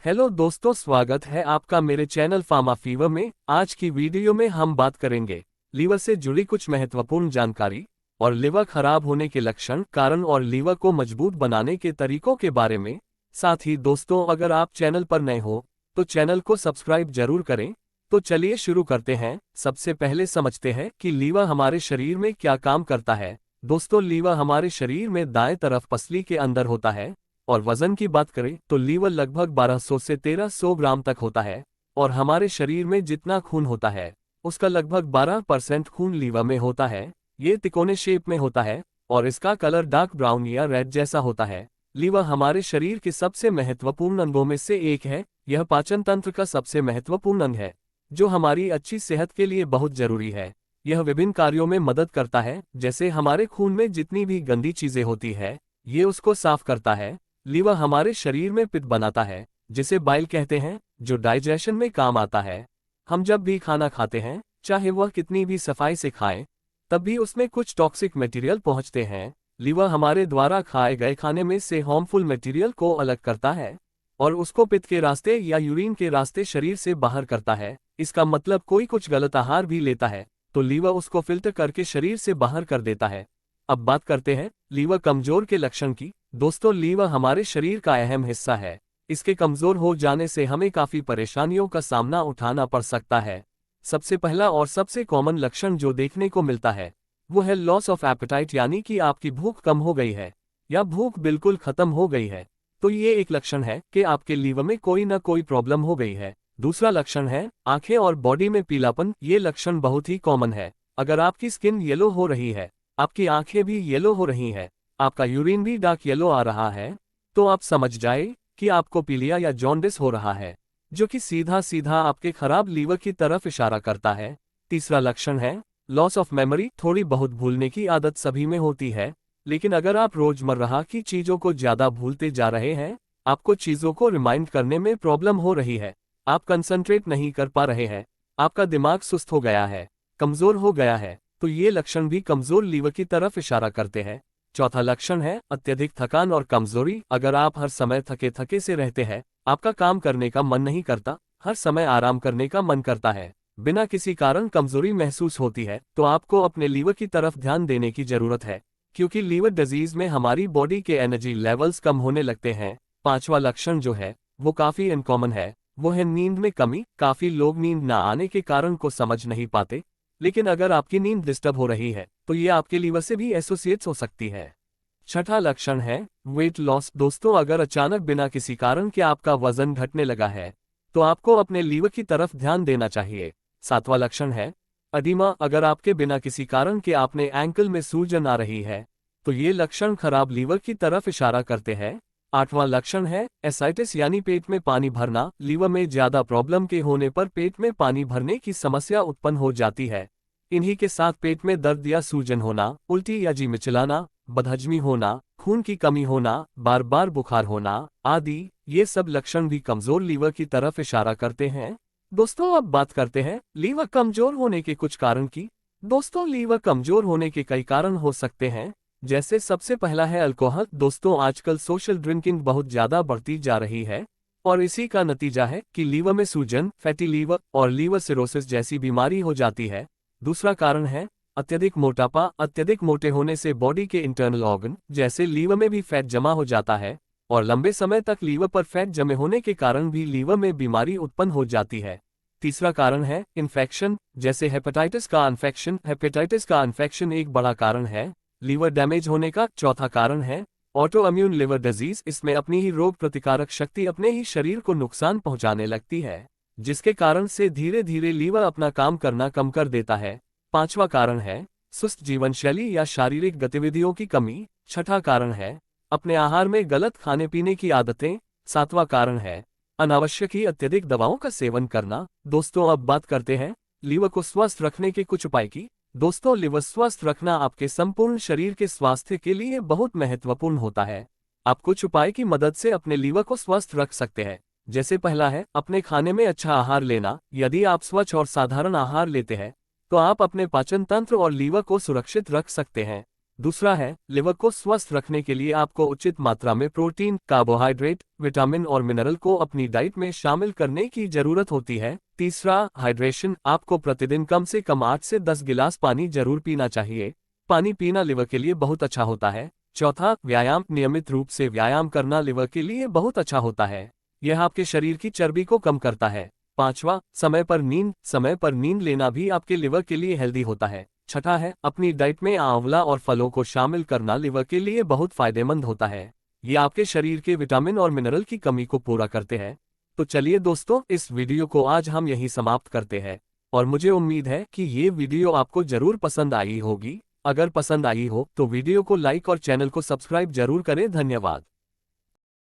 Hello दोस्तों, स्वागत है आपका मेरे चैनल फार्मा फीवर में। आज की वीडियो में हम बात करेंगे लीवर से जुड़ी कुछ महत्वपूर्ण जानकारी और लिवर खराब होने के लक्षण, कारण और लीवर को मजबूत बनाने के तरीकों के बारे में। साथ ही दोस्तों, अगर आप चैनल पर नए हो तो चैनल को सब्सक्राइब जरूर करें। तो चलिए शुरू करते हैं। सबसे पहले समझते हैं कि लीवर हमारे शरीर में क्या काम करता है। दोस्तों, लीवर हमारे शरीर में दाएं तरफ पसली के अंदर होता है। और वजन की बात करें तो लीवर लगभग 1200 से 1300 ग्राम तक होता है। और हमारे शरीर में जितना खून होता है उसका लगभग 12% खून लीवर में होता है। ये तिकोने शेप में होता है और इसका कलर डार्क ब्राउन या रेड जैसा होता है। लीवर हमारे शरीर के सबसे महत्वपूर्ण अंगों में से एक है। यह पाचन तंत्र का सबसे महत्वपूर्ण अंग है जो हमारी अच्छी सेहत के लिए बहुत जरूरी है। यह विभिन्न कार्यों में मदद करता है, जैसे हमारे खून में जितनी भी गंदी चीजें होती है ये उसको साफ करता है। लीवर हमारे शरीर में पित्त बनाता है जिसे बाइल कहते हैं, जो डाइजेशन में काम आता है। हम जब भी खाना खाते हैं, चाहे वह कितनी भी सफाई से खाएं, तब भी उसमें कुछ टॉक्सिक मटेरियल पहुंचते हैं। लीवर हमारे द्वारा खाए गए खाने में से हार्मफुल मटेरियल को अलग करता है और उसको पित्त के रास्ते या यूरिन के रास्ते शरीर से बाहर करता है। इसका मतलब कोई कुछ गलत आहार भी लेता है तो लीवर उसको फिल्टर करके शरीर से बाहर कर देता है। अब बात करते हैं लीवर कमजोर के लक्षण की। दोस्तों, लीवर हमारे शरीर का अहम हिस्सा है। इसके कमजोर हो जाने से हमें काफी परेशानियों का सामना उठाना पड़ सकता है। सबसे पहला और सबसे कॉमन लक्षण जो देखने को मिलता है वो है लॉस ऑफ एपेटाइट, यानी कि आपकी भूख कम हो गई है या भूख बिल्कुल खत्म हो गई है। तो ये एक लक्षण है कि आपके लीवर में कोई ना कोई प्रॉब्लम हो गई है। दूसरा लक्षण है आंखें और बॉडी में पीलापन। ये लक्षण बहुत ही कॉमन है। अगर आपकी स्किन येलो हो रही है, आपकी आंखें भी येलो हो रही हैं, आपका यूरिन भी डार्क येलो आ रहा है, तो आप समझ जाए कि आपको पीलिया या जॉन्डिस हो रहा है, जो कि सीधा सीधा आपके खराब लीवर की तरफ इशारा करता है। तीसरा लक्षण है लॉस ऑफ मेमोरी। थोड़ी बहुत भूलने की आदत सभी में होती है, लेकिन अगर आप रोजमर्रा की चीजों को ज्यादा भूलते जा रहे हैं, आपको चीजों को रिमाइंड करने में प्रॉब्लम हो रही है, आप कंसंट्रेट नहीं कर पा रहे हैं, आपका दिमाग सुस्त हो गया है, कमजोर हो गया है, तो ये लक्षण भी कमजोर लीवर की तरफ इशारा करते हैं। चौथा लक्षण है अत्यधिक थकान और कमजोरी। अगर आप हर समय थके थके से रहते हैं, आपका काम करने का मन नहीं करता, हर समय आराम करने का मन करता है, बिना किसी कारण कमजोरी महसूस होती है, तो आपको अपने लीवर की तरफ ध्यान देने की जरूरत है, क्योंकि लीवर डिजीज में हमारी बॉडी के एनर्जी लेवल्स कम होने लगते हैं। पांचवा लक्षण जो है वो काफी अनकॉमन है, वो है नींद में कमी। काफी लोग नींद न आने के कारण को समझ नहीं पाते, लेकिन अगर आपकी नींद डिस्टर्ब हो रही है तो ये आपके लीवर से भी एसोसिएट्स हो सकती है। छठा लक्षण है वेट लॉस। दोस्तों, अगर अचानक बिना किसी कारण के आपका वजन घटने लगा है तो आपको अपने लीवर की तरफ ध्यान देना चाहिए। सातवां लक्षण है अदीमा। अगर आपके बिना किसी कारण के आपने एंकल में सूजन आ रही है तो ये लक्षण खराब लीवर की तरफ इशारा करते हैं। आठवां लक्षण है एसाइटिस, यानी पेट में पानी भरना। लीवर में ज्यादा प्रॉब्लम के होने पर पेट में पानी भरने की समस्या उत्पन्न हो जाती है। इन्हीं के साथ पेट में दर्द या सूजन होना, उल्टी या जी मिचलाना, बदहजमी होना, खून की कमी होना, बार बार बुखार होना आदि, ये सब लक्षण भी कमजोर लीवर की तरफ इशारा करते हैं। दोस्तों, अब बात करते हैं लीवर कमजोर होने के कुछ कारण की। दोस्तों, लीवर कमजोर होने के कई कारण हो सकते हैं, जैसे सबसे पहला है अल्कोहल। दोस्तों, आजकल सोशल ड्रिंकिंग बहुत ज्यादा बढ़ती जा रही है और इसी का नतीजा है कि लीवर में सूजन, फैटी लीवर और लीवर सिरोसिस जैसी बीमारी हो जाती है। दूसरा कारण है अत्यधिक मोटापा। अत्यधिक मोटे होने से बॉडी के इंटरनल ऑर्गन जैसे लीवर में भी फैट जमा हो जाता है और लंबे समय तक लीवर पर फैट जमे होने के कारण भी लीवर में बीमारी उत्पन्न हो जाती है। तीसरा कारण है इन्फेक्शन, जैसे हेपेटाइटिस का इन्फेक्शन। हेपेटाइटिस का इन्फेक्शन एक बड़ा कारण है लीवर डैमेज होने का। चौथा कारण है ऑटो इम्यून लिवर डिजीज। इसमें अपनी ही रोग प्रतिकारक शक्ति अपने ही शरीर को नुकसान पहुंचाने लगती है, जिसके कारण से धीरे धीरे लीवर अपना काम करना कम कर देता है। पांचवा कारण है सुस्त जीवन शैली या शारीरिक गतिविधियों की कमी। छठा कारण है अपने आहार में गलत खाने पीने की आदतें। सातवां कारण है अनावश्यक ही अत्यधिक दवाओं का सेवन करना। दोस्तों, अब बात करते हैं लीवर को स्वस्थ रखने के कुछ उपाय की। दोस्तों, लिवर स्वस्थ रखना आपके संपूर्ण शरीर के स्वास्थ्य के लिए बहुत महत्वपूर्ण होता है। आप कुछ उपाय की मदद से अपने लीवर को स्वस्थ रख सकते हैं। जैसे पहला है अपने खाने में अच्छा आहार लेना। यदि आप स्वच्छ और साधारण आहार लेते हैं तो आप अपने पाचन तंत्र और लीवर को सुरक्षित रख सकते हैं। दूसरा है, लिवर को स्वस्थ रखने के लिए आपको उचित मात्रा में प्रोटीन, कार्बोहाइड्रेट, विटामिन और मिनरल को अपनी डाइट में शामिल करने की जरूरत होती है। तीसरा, हाइड्रेशन, आपको प्रतिदिन कम से कम 8 से 10 गिलास पानी जरूर पीना चाहिए। पानी पीना लिवर के लिए बहुत अच्छा होता है। चौथा, व्यायाम, नियमित रूप से व्यायाम करना लिवर के लिए बहुत अच्छा होता है। यह आपके शरीर की चर्बी को कम करता है। पांचवा, समय पर नींद लेना भी आपके लिवर के लिए हेल्दी होता है। छठा है, अपनी डाइट में आंवला और फलों को शामिल करना लिवर के लिए बहुत फायदेमंद होता है। ये आपके शरीर के विटामिन और मिनरल की कमी को पूरा करते हैं। तो चलिए दोस्तों, इस वीडियो को आज हम यहीं समाप्त करते हैं और मुझे उम्मीद है कि ये वीडियो आपको जरूर पसंद आई होगी। अगर पसंद आई हो तो वीडियो को लाइक और चैनल को सब्सक्राइब जरूर करें। धन्यवाद।